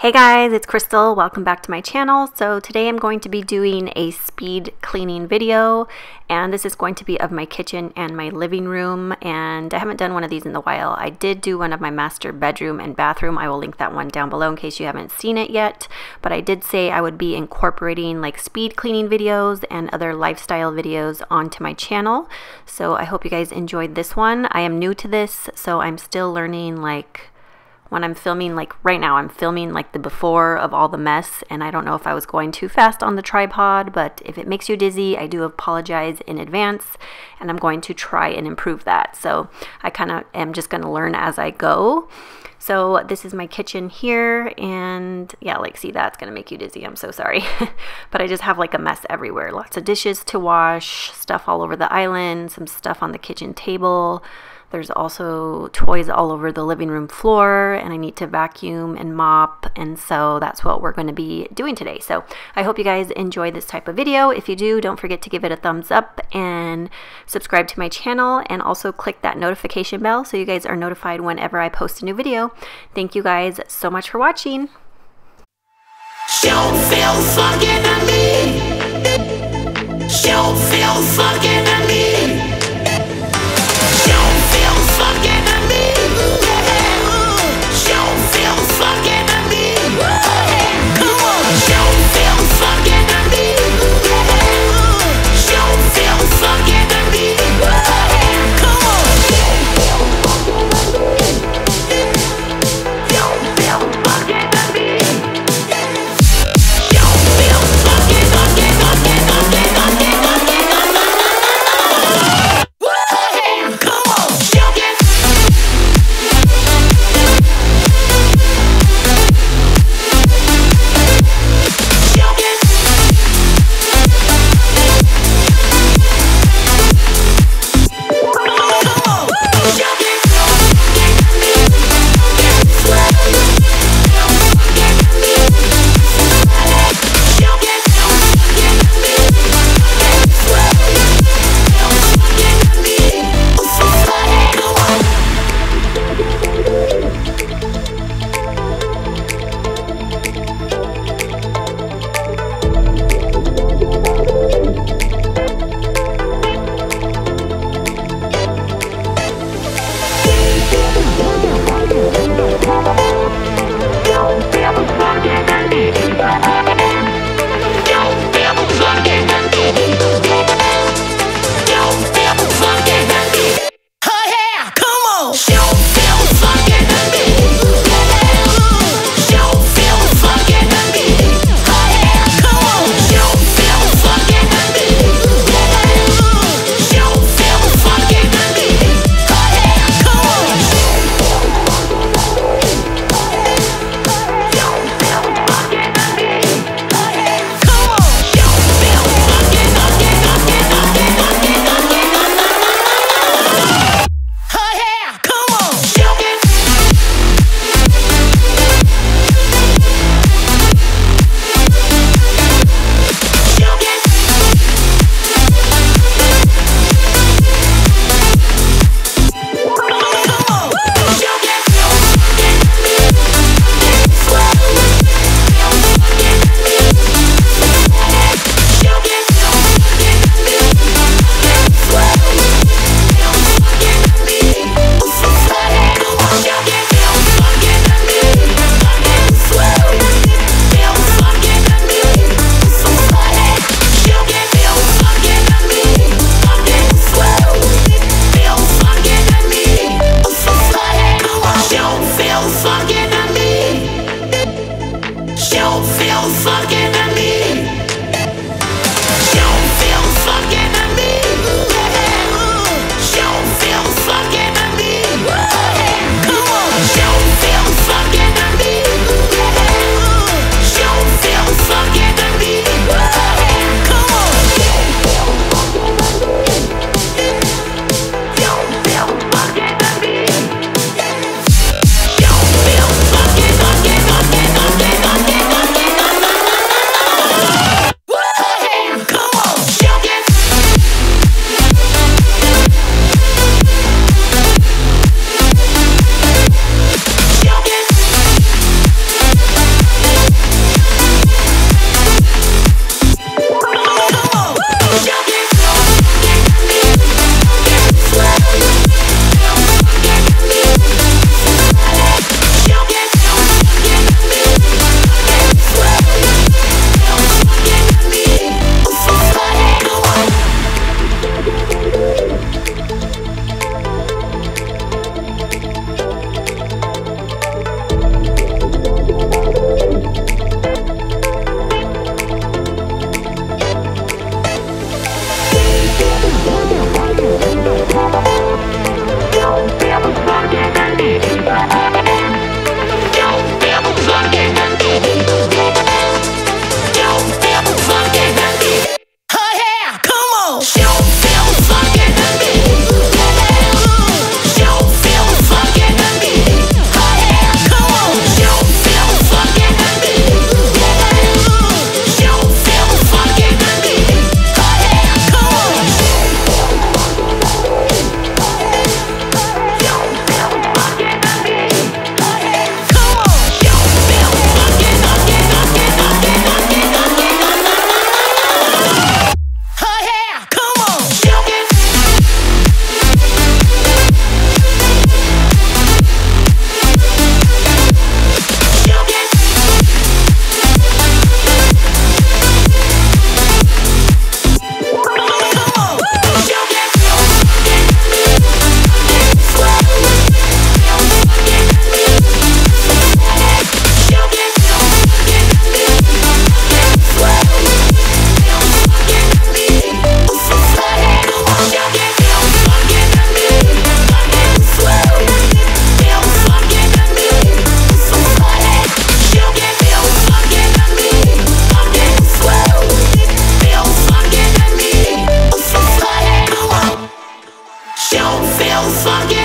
Hey guys, it's Krystal. Welcome back to my channel. So today I'm going to be doing a speed cleaning video, and this is going to be of my kitchen and my living room, and I haven't done one of these in a while. I did do one of my master bedroom and bathroom. I will link that one down below in case you haven't seen it yet, but I did say I would be incorporating like speed cleaning videos and other lifestyle videos onto my channel. So I hope you guys enjoyed this one. I am new to this, so I'm still learning when I'm filming, like right now I'm filming like the before of all the mess, and I don't know if I was going too fast on the tripod, but if it makes you dizzy, I do apologize in advance, and I'm going to try and improve that. So I kind of am just going to learn as I go. So this is my kitchen here, and yeah, like see, that's going to make you dizzy. I'm so sorry. But I just have like a mess everywhere. Lots of dishes to wash, stuff all over the island, some stuff on the kitchen table. There's also toys all over the living room floor, and I need to vacuum and mop, and so that's what we're going to be doing today. So I hope you guys enjoy this type of video. If you do, don't forget to give it a thumbs up and subscribe to my channel, and also click that notification bell so you guys are notified whenever I post a new video. Thank you guys so much for watching. Don't feel fucking to me. Don't feel fucking to me. fucking